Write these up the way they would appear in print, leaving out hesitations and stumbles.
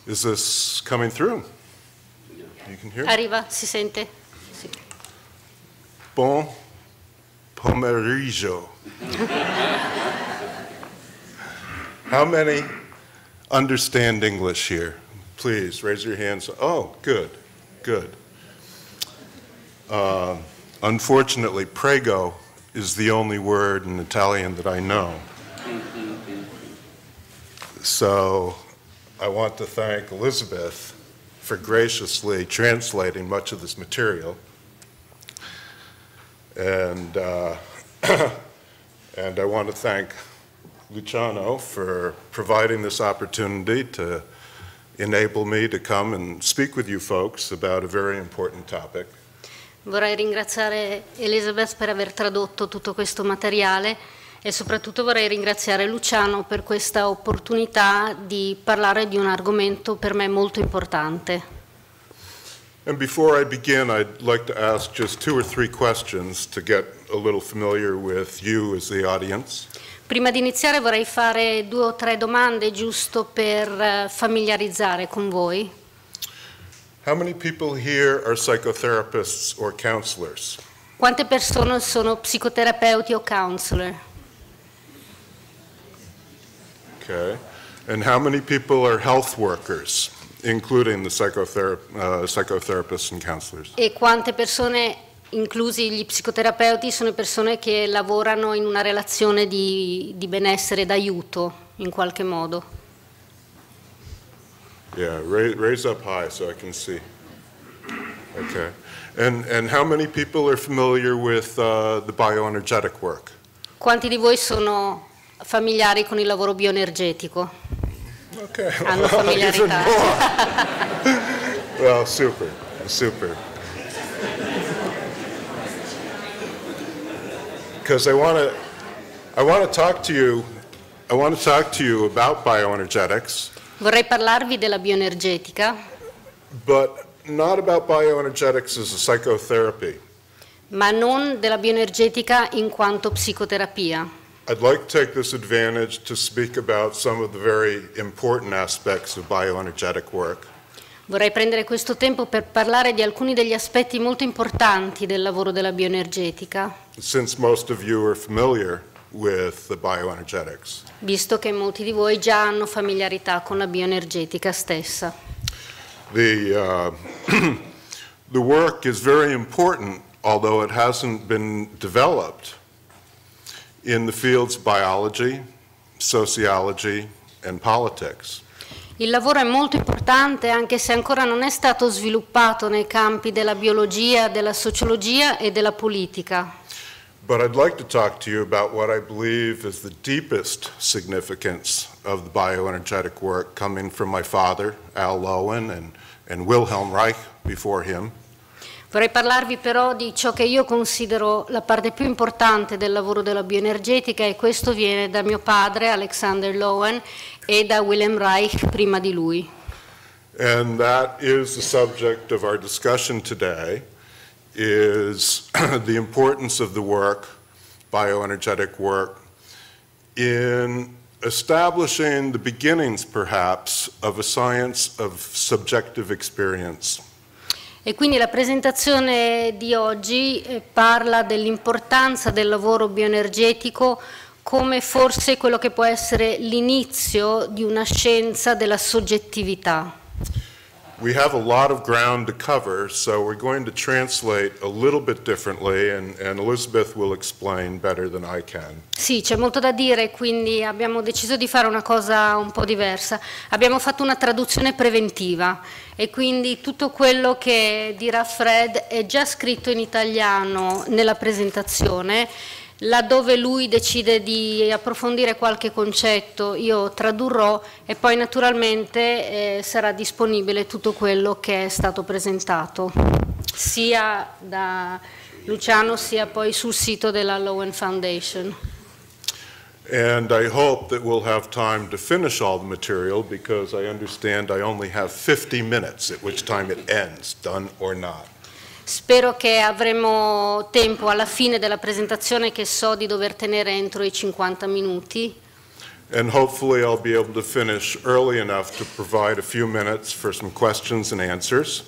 Is this coming through? You can hear? Arriva, si sente? Sì. Buon pomeriggio. How many understand English here? Please raise your hands. Oh, good, good. Unfortunately, prego is the only word in Italian that I know. So I want to thank Elizabeth for graciously translating much of this material. And I want to thank Luciano for providing this opportunity to enable me to come and speak with you folks about a very important topic. Vorrei ringraziare Elizabeth per aver tradotto tutto questo materiale e soprattutto vorrei ringraziare Luciano per questa opportunità di parlare di un argomento per me molto importante. And before I begin, I'd like to ask just 2 or 3 questions to get a little familiar with you as the audience. Prima di iniziare vorrei fare 2 o 3 domande giusto per familiarizzare con voi. How many people here are psychotherapists or counselors? Quante persone sono psicoterapeuti o counselor? Okay. And how many people are health workers, including the psychotherapists and counselors? E quante persone, inclusi gli psicoterapeuti, sono persone che lavorano in una relazione di benessere, d'aiuto, in qualche modo? Yeah, raise up high so I can see. Okay. And how many people are familiar with the bioenergetic work? Quanti di voi sono familiari con il lavoro bioenergetico? Okay. Hanno familiarità. Well, super, super. Because I want to talk to you about bioenergetics. Vorrei parlarvi della bioenergetica, but not about bioenergetics as a psychotherapy. ma non della bioenergetica in quanto psicoterapia. I'd like to take this advantage to speak about some of the very important aspects of bioenergetic work. Vorrei prendere questo tempo per parlare di alcuni degli aspetti molto importanti del lavoro della bioenergetica. Since most of you are familiar with the bioenergetics. Visto che molti di voi già hanno familiarità con la bioenergetica stessa. The work is very important, although it hasn't been developed in the fields of biology, sociology, and politics. Il lavoro è molto importante anche se ancora non è stato sviluppato nei campi della biologia, della sociologia e della politica. But I'd like to talk to you about what I believe is the deepest significance of the bioenergetic work coming from my father, Al Lowen, and Wilhelm Reich before him. Vorrei parlarvi però di ciò che io considero la parte più importante del lavoro della bioenergetica e questo viene da mio padre, Alexander Lowen, e da Wilhelm Reich prima di lui. And that is the subject of our discussion today. Is the importance of the work, bioenergetic work, in establishing the beginnings, perhaps, of a science of subjective experience. E quindi la presentazione di oggi parla dell'importanza del lavoro bioenergetico come forse quello che può essere l'inizio di una scienza della soggettività. We have a lot of ground to cover, so we're going to translate a little bit differently, and Elizabeth will explain better than I can. Sì, c'è molto da dire, quindi abbiamo deciso di fare una cosa un po' diversa. Abbiamo fatto una traduzione preventiva e quindi tutto quello che dirà Fred è già scritto in italiano nella presentazione. Laddove lui decide di approfondire qualche concetto io tradurrò e poi naturalmente sarà disponibile tutto quello che è stato presentato sia da Luciano sia poi sul sito della Lowen Foundation. And I hope that we'll have time to finish all the material because I understand I only have 50 minutes at which time it ends, done or not. Spero che avremo tempo alla fine della presentazione che so di dover tenere entro i 50 minuti. and hopefully I'll be able to finish early enough to provide a few minutes for some questions and answers.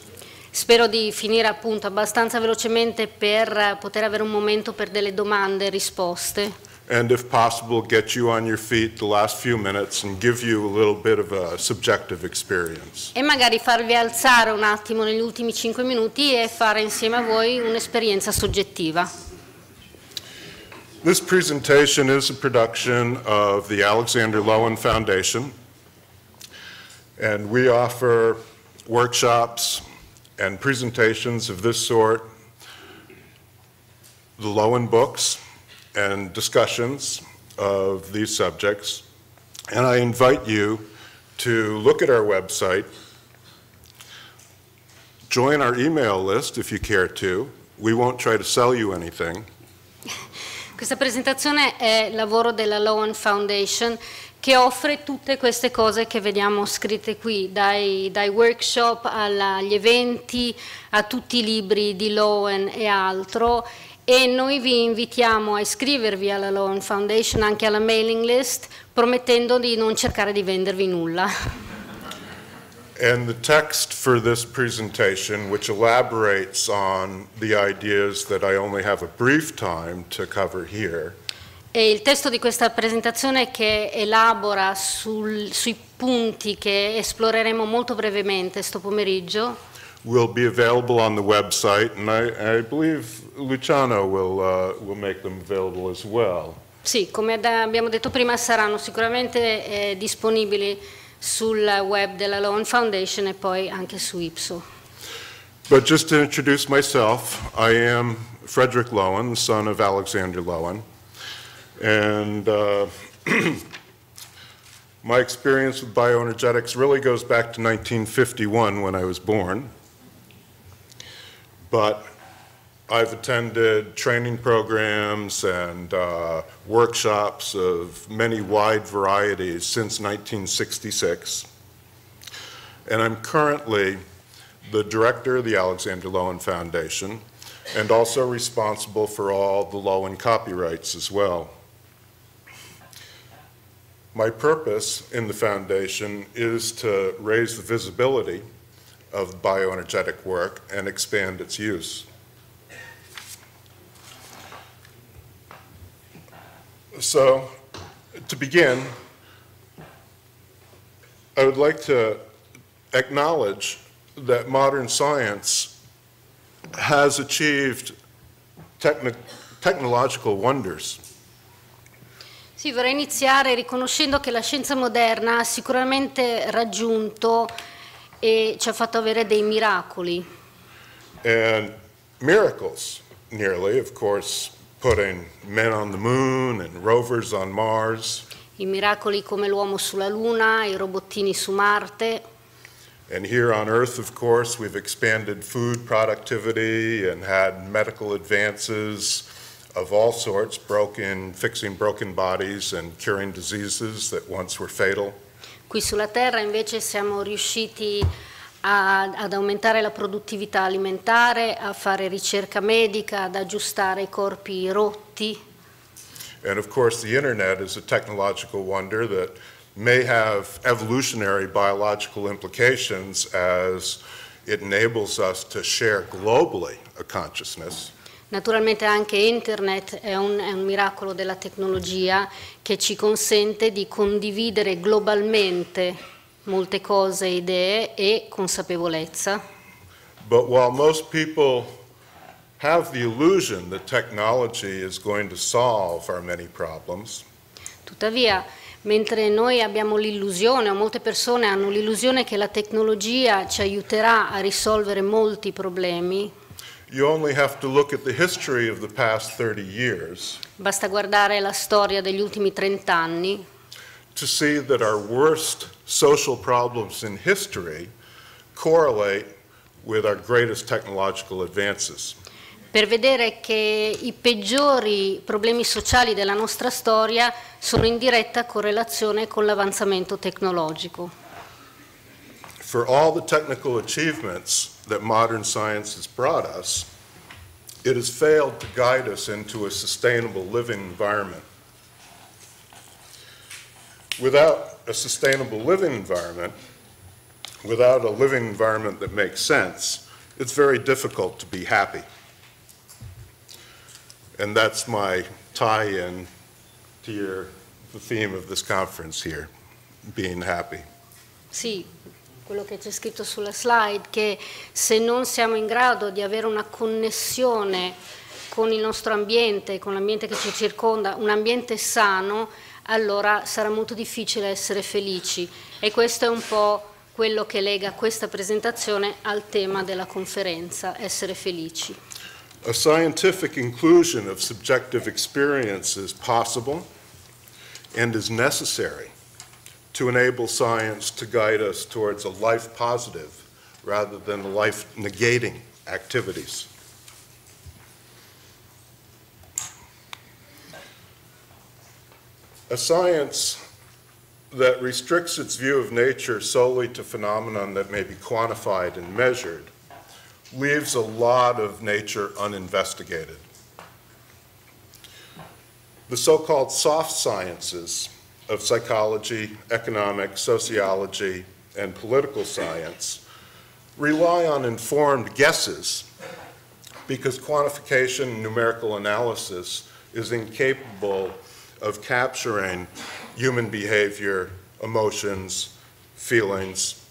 Spero di finire appunto abbastanza velocemente per poter avere un momento per delle domande e risposte. And if possible, get you on your feet the last few minutes and give you a little bit of a subjective experience. E magari farvi alzare un attimo negli ultimi 5 minuti e fare insieme a voi un'esperienza soggettiva. This presentation is a production of the Alexander Lowen Foundation, and we offer workshops and presentations of this sort, the Lowen books, and discussions of these subjects. And I invite you to look at our website, join our email list if you care to. We won't try to sell you anything. Questa presentazione è lavoro della Lowen Foundation, che offre tutte queste cose che vediamo scritte qui, dai workshop agli eventi, a tutti i libri di Lowen e altro, e noi vi invitiamo a iscrivervi alla Lowen Foundation, anche alla mailing list, promettendo di non cercare di vendervi nulla. And the text for this presentation, which elaborates on the ideas that I only have a brief time to cover here, E il testo di questa presentazione, che elabora sui punti che esploreremo molto brevemente sto pomeriggio, will be available on the website, and I believe Luciano will make them available as well. sì, come abbiamo detto prima, saranno sicuramente disponibili sul web della Lowen Foundation e poi anche su IPSO. But just to introduce myself, I am Frederic Lowen, the son of Alexander Lowen. And my experience with bioenergetics really goes back to 1951 when I was born. But I've attended training programs and workshops of many wide varieties since 1966. And I'm currently the director of the Alexander Lowen Foundation and also responsible for all the Lowen copyrights as well. My purpose in the foundation is to raise the visibility of bioenergetic work and expand its use. So, to begin, I would like to acknowledge that modern science has achieved technological wonders. Sì, vorrei iniziare riconoscendo che la scienza moderna ha sicuramente raggiunto e ci ha fatto avere dei miracoli. And miracles, nearly, of course, putting men on the moon and rovers on Mars. I miracoli come l'uomo sulla Luna, i robottini su Marte. And here on Earth, of course, we've expanded food productivity and had medical advances of all sorts, fixing broken bodies and curing diseases that once were fatal. Qui sulla Terra invece siamo riusciti ad aumentare la produttività alimentare, a fare ricerca medica, ad aggiustare i corpi rotti. And of course the internet is a technological wonder that may have evolutionary biological implications as it enables us to share globally a consciousness. Naturalmente anche Internet è un miracolo della tecnologia che ci consente di condividere globalmente molte cose, idee e consapevolezza. But while most people have the illusion that technology is going to solve our many problems, tuttavia, mentre noi abbiamo l'illusione, o molte persone hanno l'illusione che la tecnologia ci aiuterà a risolvere molti problemi, you only have to look at the history of the past 30 years basta guardare la storia degli ultimi 30 anni to see that our worst social problems in history correlate with our greatest technological advances. per vedere che i peggiori problemi sociali della nostra storia sono in diretta correlazione con l'avanzamento tecnologico. For all the technical achievements that modern science has brought us, it has failed to guide us into a sustainable living environment. Without a sustainable living environment, without a living environment that makes sense, it's very difficult to be happy. And that's my tie-in to the theme of this conference here, being happy. Sì, quello che c'è scritto sulla slide, che se non siamo in grado di avere una connessione con il nostro ambiente, con l'ambiente che ci circonda, un ambiente sano, allora sarà molto difficile essere felici. E questo è un po' quello che lega questa presentazione al tema della conferenza, essere felici. A scientific inclusion of subjective experience is possible and is necessary to enable science to guide us towards a life positive rather than life negating activities. A science that restricts its view of nature solely to phenomenon that may be quantified and measured leaves a lot of nature uninvestigated. The so-called soft sciences of psychology, economics, sociology, and political science rely on informed guesses because quantification and numerical analysis is incapable of capturing human behavior, emotions, feelings.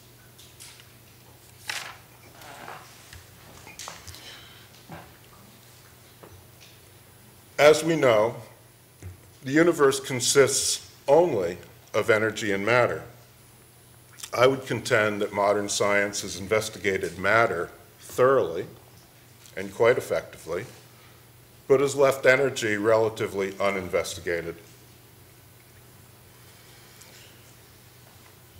As we know, the universe consists only of energy and matter. I would contend that modern science has investigated matter thoroughly and quite effectively, but has left energy relatively uninvestigated.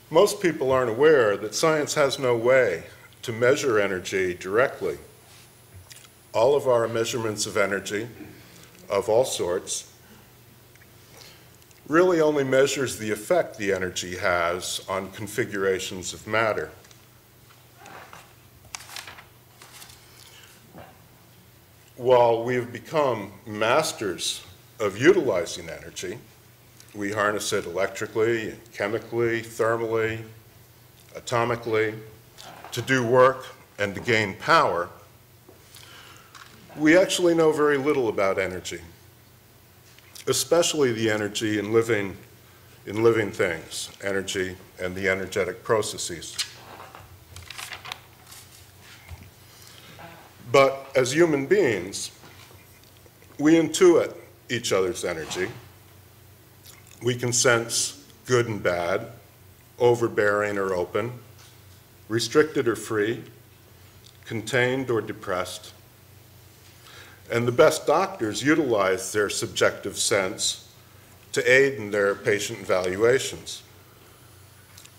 Most people aren't aware that science has no way to measure energy directly. All of our measurements of energy, of all sorts, really only measures the effect the energy has on configurations of matter. While we have become masters of utilizing energy, we harness it electrically, chemically, thermally, atomically, to do work and to gain power, we actually know very little about energy, especially the energy in living things, energy and the energetic processes. But as human beings, we intuit each other's energy. We can sense good and bad, overbearing or open, restricted or free, contained or depressed. And the best doctors utilize their subjective sense to aid in their patient evaluations.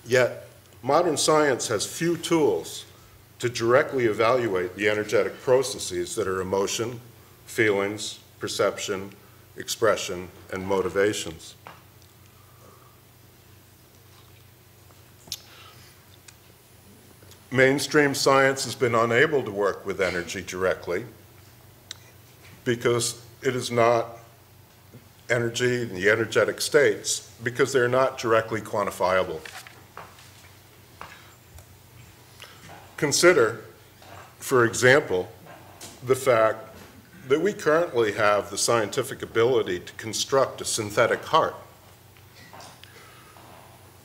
Yet, modern science has few tools to directly evaluate the energetic processes that are emotion, feelings, perception, expression, and motivations. Mainstream science has been unable to work with energy directly because it is not energy, the energetic states, because they're not directly quantifiable. Consider, for example, the fact that we currently have the scientific ability to construct a synthetic heart.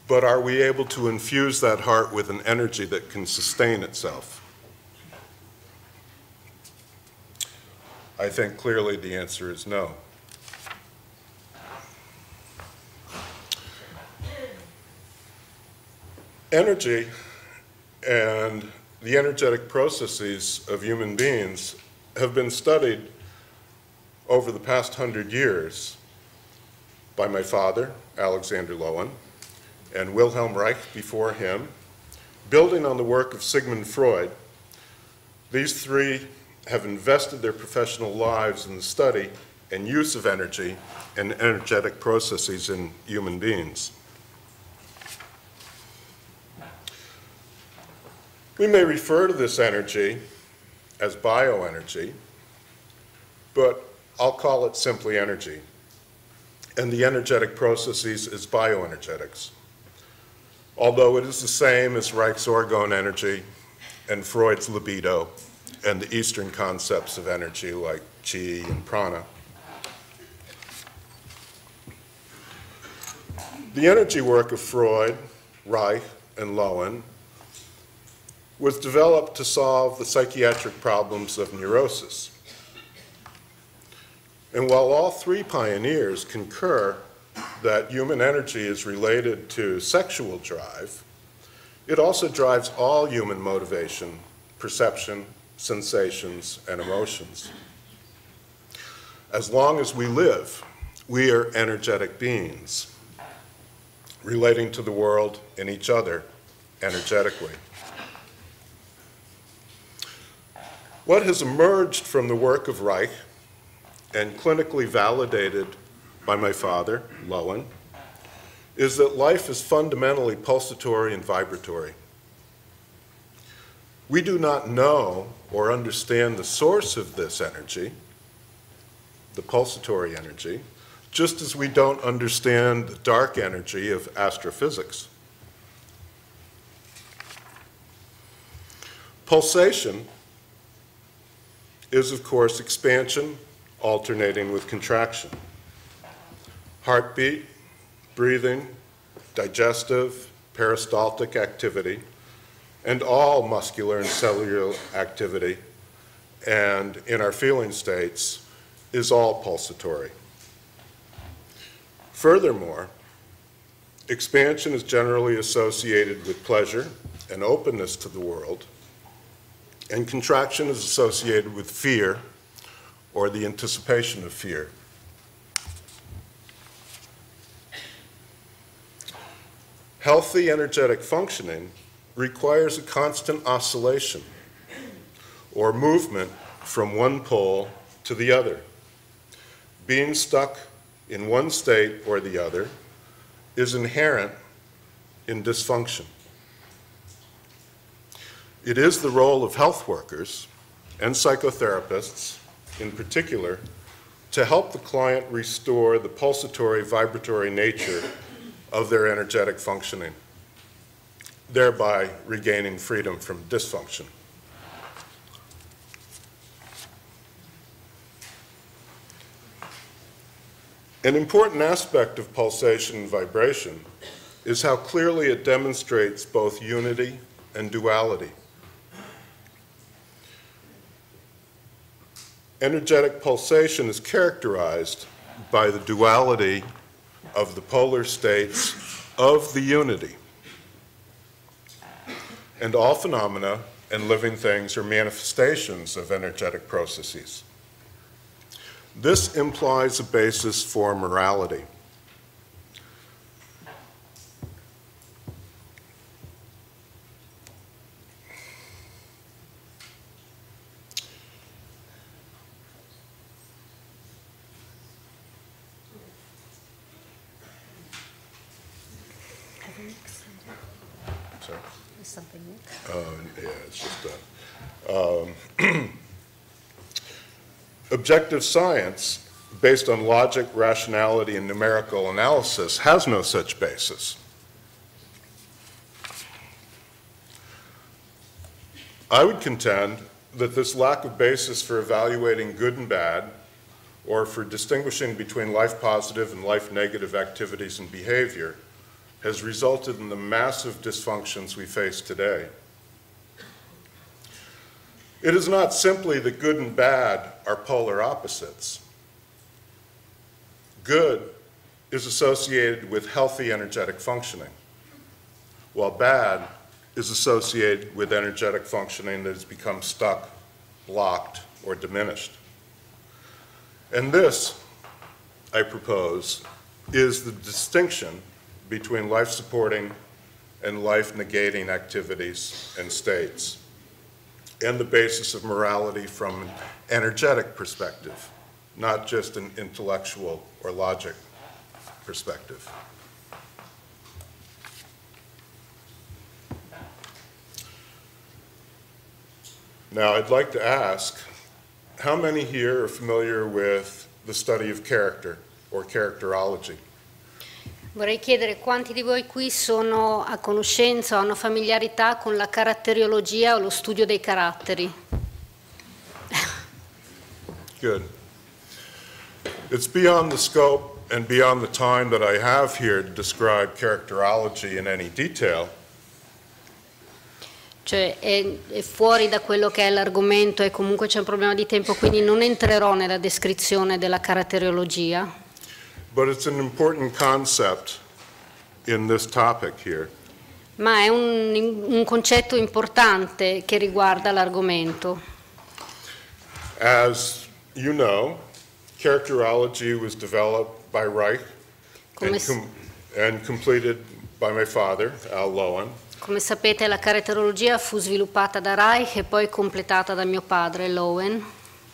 But are we able to infuse that heart with an energy that can sustain itself? I think clearly the answer is no. Energy and the energetic processes of human beings have been studied over the past 100 years by my father, Alexander Lowen, and Wilhelm Reich before him. Building on the work of Sigmund Freud, these three have invested their professional lives in the study and use of energy and energetic processes in human beings. We may refer to this energy as bioenergy, but I'll call it simply energy. and the energetic processes as bioenergetics, although it is the same as Reich's orgone energy and Freud's libido and the Eastern concepts of energy like chi and prana. The energy work of Freud, Reich, and Lowen was developed to solve the psychiatric problems of neurosis. And while all three pioneers concur that human energy is related to sexual drive, it also drives all human motivation, perception, sensations, and emotions. As long as we live, we are energetic beings, relating to the world and each other energetically. What has emerged from the work of Reich and clinically validated by my father, Lowen, is that life is fundamentally pulsatory and vibratory. We do not know or understand the source of this energy, the pulsatory energy, just as we don't understand the dark energy of astrophysics. Pulsation is, of course, expansion alternating with contraction. Heartbeat, breathing, digestive, peristaltic activity, and all muscular and cellular activity, and in our feeling states, is all pulsatory. Furthermore, expansion is generally associated with pleasure and openness to the world, and contraction is associated with fear or the anticipation of fear. Healthy energetic functioning requires a constant oscillation or movement from one pole to the other. Being stuck in one state or the other is inherent in dysfunction. It is the role of health workers and psychotherapists in particular to help the client restore the pulsatory, vibratory nature of their energetic functioning, thereby regaining freedom from dysfunction. An important aspect of pulsation and vibration is how clearly it demonstrates both unity and duality. Energetic pulsation is characterized by the duality of the polar states of the unity. And all phenomena and living things are manifestations of energetic processes. This implies a basis for morality. Sorry? Is something new? Yeah, it's just objective science, based on logic, rationality, and numerical analysis, has no such basis. I would contend that this lack of basis for evaluating good and bad, or for distinguishing between life-positive and life-negative activities and behavior, has resulted in the massive dysfunctions we face today. It is not simply that good and bad are polar opposites. Good is associated with healthy energetic functioning, while bad is associated with energetic functioning that has become stuck, blocked, or diminished. And this, I propose, is the distinction between life-supporting and life-negating activities and states, and the basis of morality from an energetic perspective, not just an intellectual or logic perspective. Now, I'd like to ask, how many here are familiar with the study of character, or characterology? Vorrei chiedere quanti di voi qui sono a conoscenza o hanno familiarità con la caratteriologia o lo studio dei caratteri. Good. It's beyond the scope and beyond the time that I have here to describe characterology in any detail. Cioè è fuori da quello che è l'argomento e comunque c'è un problema di tempo, quindi non entrerò nella descrizione della caratteriologia. But it's an important concept in this topic here. Ma è un concetto importante che riguarda l'argomento. As you know, characterology was developed by Reich and completed by my father, Al Lowen. Come sapete, la caratteriologia fu sviluppata da Reich e poi completata da mio padre, Lowen.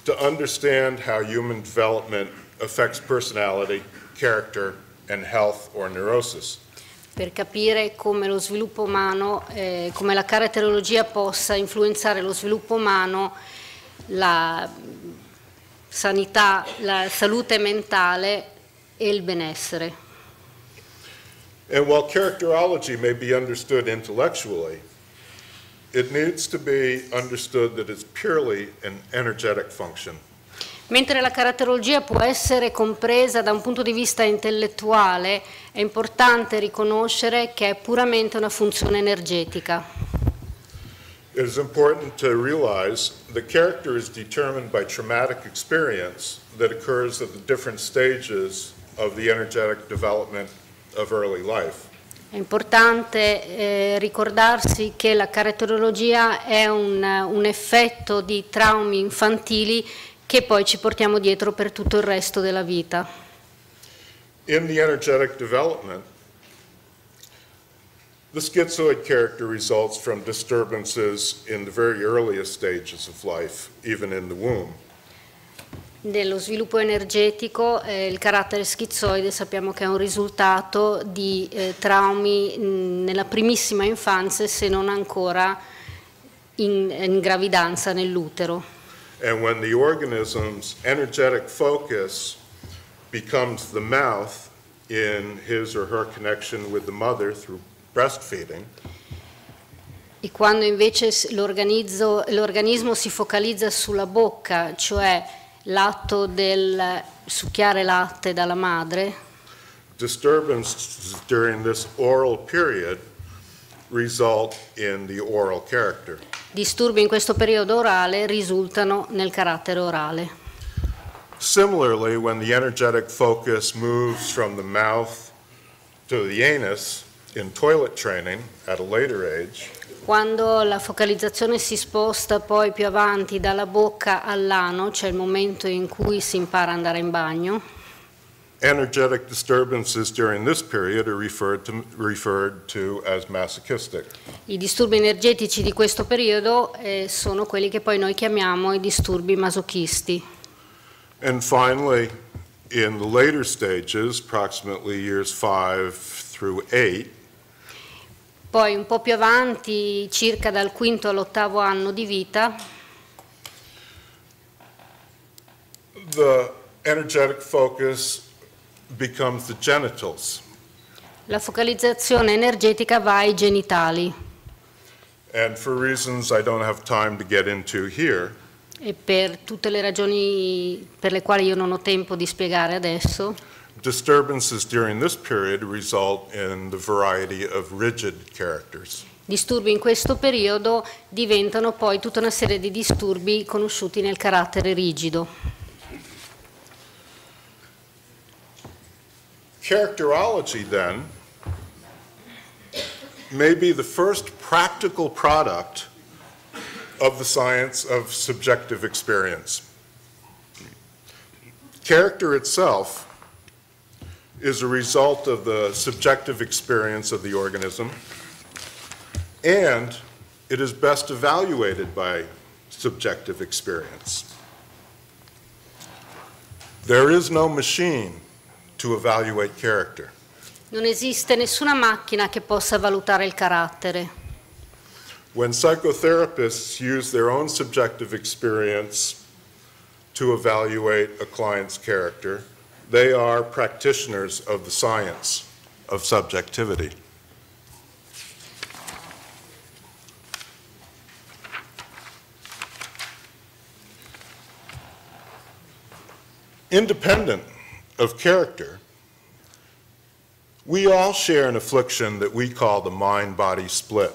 To understand how human development affects personality, character, and health or neurosis. Per capire come lo sviluppo umano, come la caratteriologia possa influenzare lo sviluppo umano, la sanità, la salute mentale e il benessere. And while characterology may be understood intellectually, it needs to be understood that it's purely an energetic function. Mentre la caratteriologia può essere compresa da un punto di vista intellettuale, è importante riconoscere che è puramente una funzione energetica. It is important to realize that character is determined by traumatic experience that occurs at the different stages of the energetic development of early life. È importante ricordarsi che la caratteriologia è un effetto di traumi infantili che poi ci portiamo dietro per tutto il resto della vita. In the energetic development, the schizoid character results from disturbances in the very earliest stages of life, even in the womb. Nello sviluppo energetico il carattere schizoide sappiamo che è un risultato di traumi nella primissima infanzia, se non ancora in gravidanza nell'utero. And when the organism's energetic focus becomes the mouth in his or her connection with the mother through breastfeeding, e quando invece l'organismo si focalizza sulla bocca, cioè l'atto del succhiare latte dalla madre, disturbances during this oral period result in the oral character. Disturbi in questo periodo orale risultano nel carattere orale. Similarly, when the energetic focus moves from the mouth to the anus in toilet training at a later age, Quando la focalizzazione si sposta poi più avanti dalla bocca all'ano, cioè il momento in cui si impara ad andare in bagno, energetic disturbances during this period are referred to as masochistic. i disturbi energetici di questo periodo sono quelli che poi noi chiamiamo i disturbi masochisti. And finally, in the later stages, approximately years 5 through 8, Poi un po' più avanti, circa dal quinto all'8° anno di vita, the energetic focus becomes the genitals. la focalizzazione energetica va ai genitali. And for reasons I don't have time to get into here, E per tutte le ragioni per le quali io non ho tempo di spiegare adesso, disturbances during this period result in the variety of rigid characters. disturbi in questo periodo diventano poi tutta una serie di disturbi conosciuti nel carattere rigido. Characterology, then, may be the first practical product of the science of subjective experience. Character itself is a result of the subjective experience of the organism, and it is best evaluated by subjective experience. There is no machine to evaluate character. Non esiste nessuna macchina che possa valutare il carattere. When psychotherapists use their own subjective experience to evaluate a client's character, They are practitioners of the science of subjectivity. Independent of character, we all share an affliction that we call the mind-body split,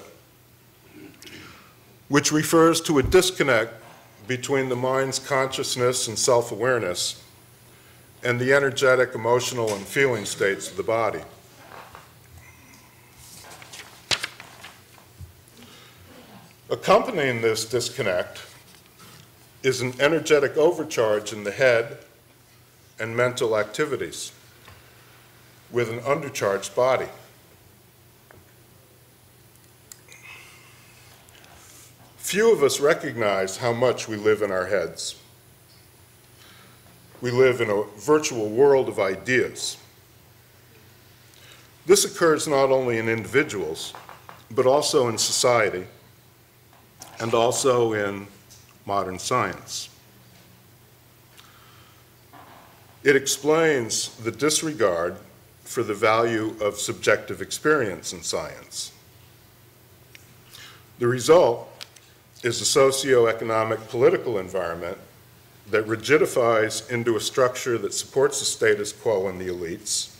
which refers to a disconnect between the mind's consciousness and self-awareness and the energetic, emotional, and feeling states of the body. Accompanying this disconnect is an energetic overcharge in the head and mental activities with an undercharged body. Few of us recognize how much we live in our heads. We live in a virtual world of ideas. This occurs not only in individuals, but also in society, and also in modern science. It explains the disregard for the value of subjective experience in science. The result is a socio-economic political environment that rigidifies into a structure that supports the status quo and the elites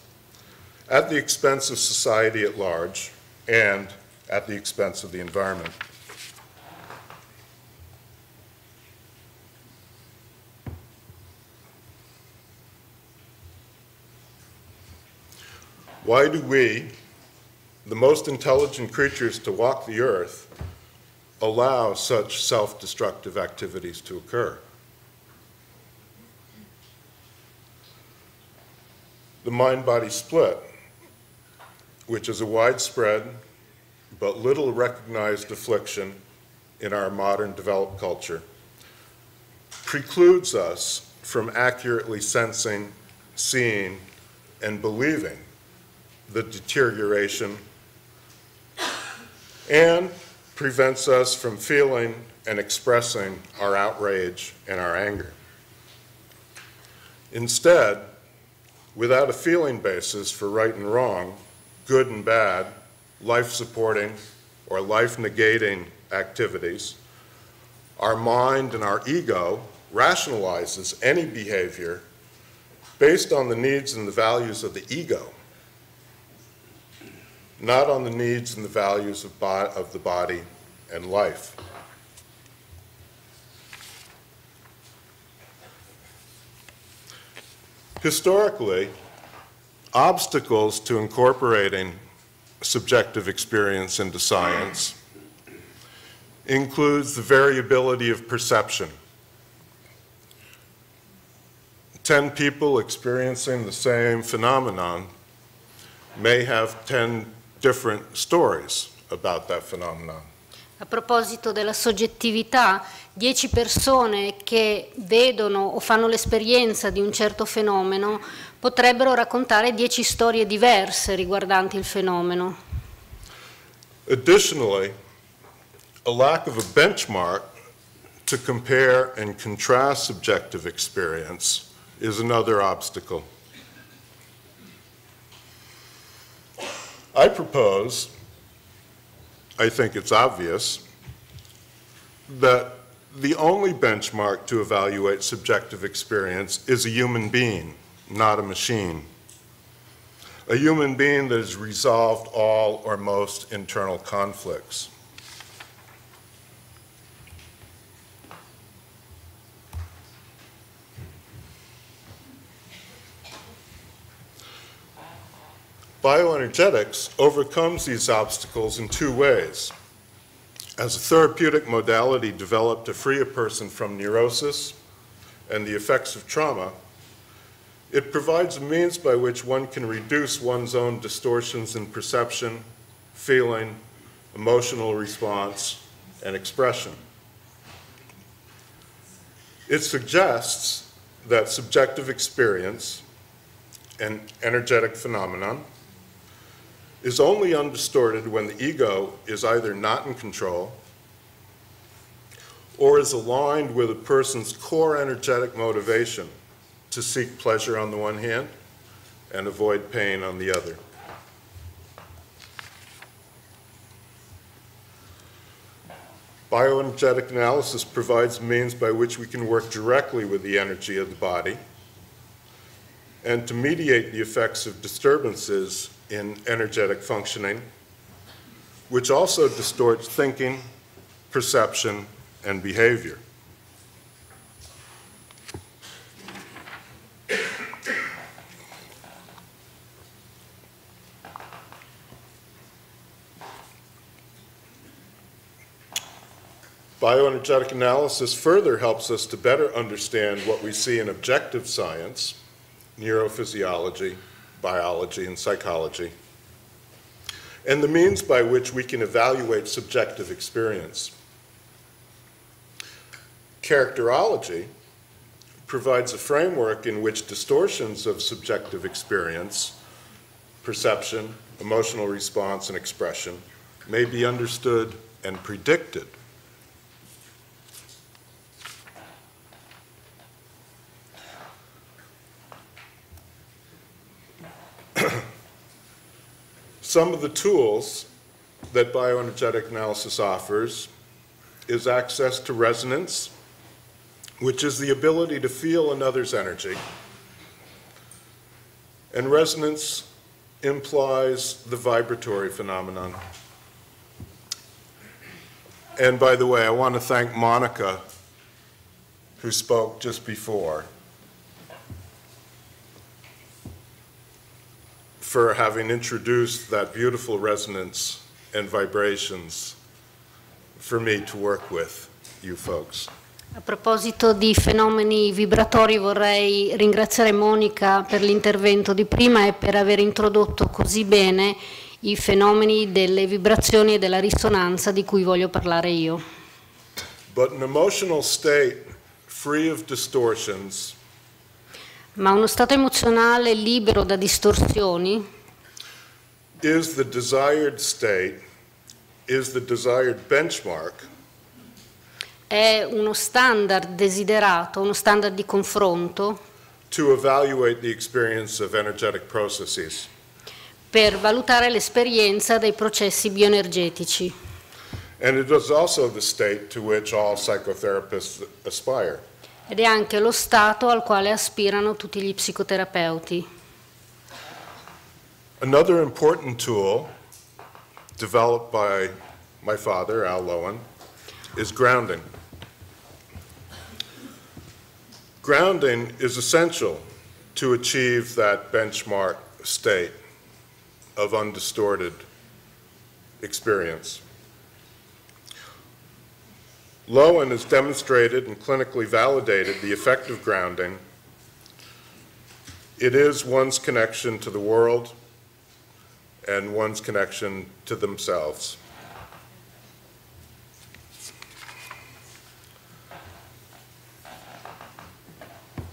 at the expense of society at large and at the expense of the environment. Why do we, the most intelligent creatures to walk the earth, allow such self-destructive activities to occur? The mind-body split, which is a widespread but little recognized affliction in our modern developed culture, precludes us from accurately sensing, seeing, and believing the deterioration, and prevents us from feeling and expressing our outrage and our anger. Instead, without a feeling basis for right and wrong, good and bad, life-supporting or life-negating activities, our mind and our ego rationalizes any behavior based on the needs and the values of the ego, not on the needs and the values of the body and life. Historically, obstacles to incorporating subjective experience into science includes the variability of perception. 10 people experiencing the same phenomenon may have 10 different stories about that phenomenon. A proposito della soggettività, 10 persone che vedono o fanno l'esperienza di un certo fenomeno potrebbero raccontare 10 storie diverse riguardanti il fenomeno. Additionally, a lack of a benchmark to compare and contrast subjective experience is another obstacle. I propose, I think it's obvious, that the only benchmark to evaluate subjective experience is a human being, not a machine. A human being that has resolved all or most internal conflicts. Bioenergetics overcomes these obstacles in 2 ways. As a therapeutic modality developed to free a person from neurosis and the effects of trauma, it provides a means by which one can reduce one's own distortions in perception, feeling, emotional response, and expression. It suggests that subjective experience, an energetic phenomenon, is only undistorted when the ego is either not in control or is aligned with a person's core energetic motivation to seek pleasure on the one hand and avoid pain on the other. Bioenergetic analysis provides means by which we can work directly with the energy of the body and to mediate the effects of disturbances in energetic functioning, which also distorts thinking, perception, and behavior. Bioenergetic analysis further helps us to better understand what we see in objective science, neurophysiology, biology, and psychology, and the means by which we can evaluate subjective experience. Characterology provides a framework in which distortions of subjective experience, perception, emotional response, and expression may be understood and predicted. Some of the tools that bioenergetic analysis offers is access to resonance, which is the ability to feel another's energy. And resonance implies the vibratory phenomenon. And by the way, I want to thank Monica, who spoke just before, for having introduced that beautiful resonance and vibrations for me to work with you folks. A proposito di fenomeni vibratori, vorrei ringraziare Monica per l'intervento di prima e per aver introdotto così bene i fenomeni delle vibrazioni e della risonanza di cui voglio parlare io. But an emotional state free of distortions Ma uno stato emozionale libero da distorsioni is the desired state, is the desired benchmark è uno standard desiderato, uno standard di confronto to evaluate the experience of energetic processes. per valutare l'esperienza dei processi bioenergetici. And it is also the state to which all psychotherapists aspire. Ed è anche lo stato al quale aspirano tutti gli psicoterapeuti. Another important tool developed by my father, Al Lowen, is grounding. Grounding is essential to achieve that benchmark state of undistorted experience. Lowen has demonstrated and clinically validated the effect of grounding. It is one's connection to the world and one's connection to themselves.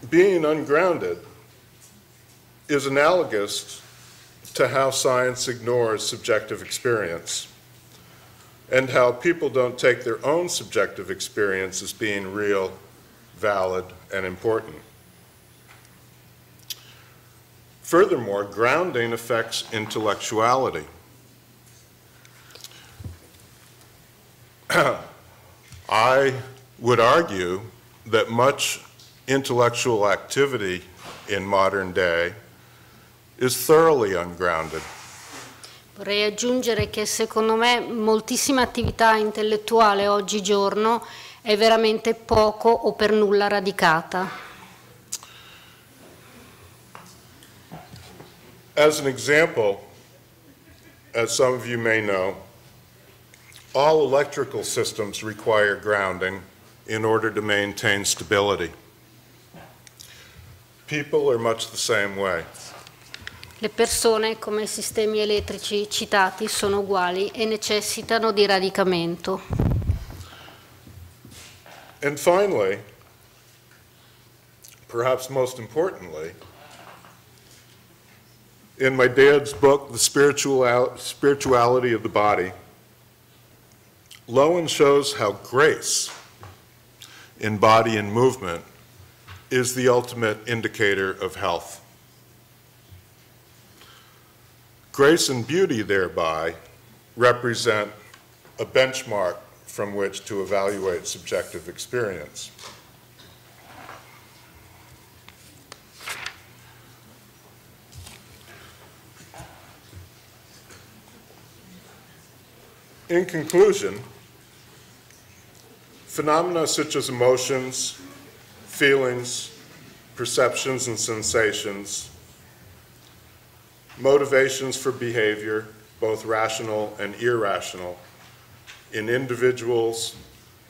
Being ungrounded is analogous to how science ignores subjective experience and how people don't take their own subjective experience as being real, valid, and important. Furthermore, grounding affects intellectuality. I would argue that much intellectual activity in modern day is thoroughly ungrounded. Vorrei aggiungere che secondo me moltissima attività intellettuale oggigiorno è veramente poco o per nulla radicata. As an example, as some of you may know, all electrical systems require grounding in order to maintain stability. People are much the same way. Le persone, come i sistemi elettrici citati, sono uguali e necessitano di radicamento. And finally, perhaps most importantly, in my dad's book, The Spirituality of the Body, Lowen shows how grace in body and movement is the ultimate indicator of health. Grace and beauty thereby represent a benchmark from which to evaluate subjective experience. In conclusion, phenomena such as emotions, feelings, perceptions and sensations, motivations for behavior, both rational and irrational, in individuals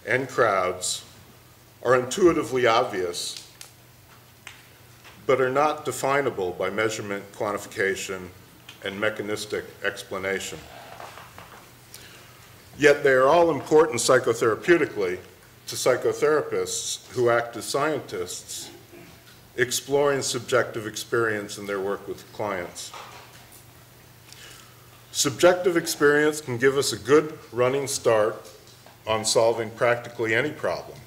and crowds, are intuitively obvious, but are not definable by measurement, quantification, and mechanistic explanation. Yet they are all important psychotherapeutically to psychotherapists who act as scientists, exploring subjective experience in their work with clients. Subjective experience can give us a good running start on solving practically any problem,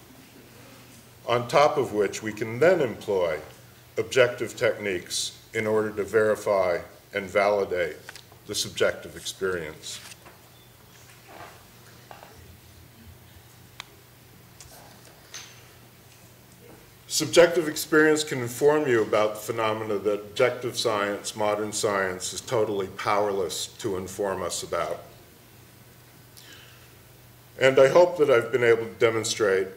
on top of which we can then employ objective techniques in order to verify and validate the subjective experience. Subjective experience can inform you about the phenomena that objective science, modern science, is totally powerless to inform us about. And I hope that I've been able to demonstrate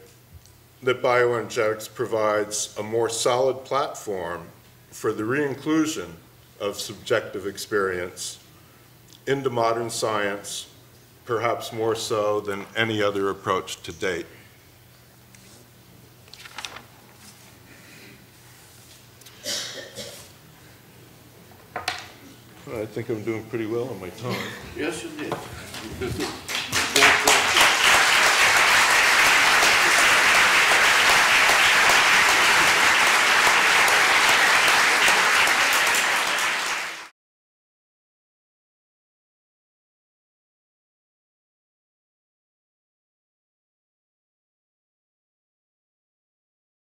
that bioenergetics provides a more solid platform for the re-inclusion of subjective experience into modern science, perhaps more so than any other approach to date. I think I'm doing pretty well on my time. Yes, you did.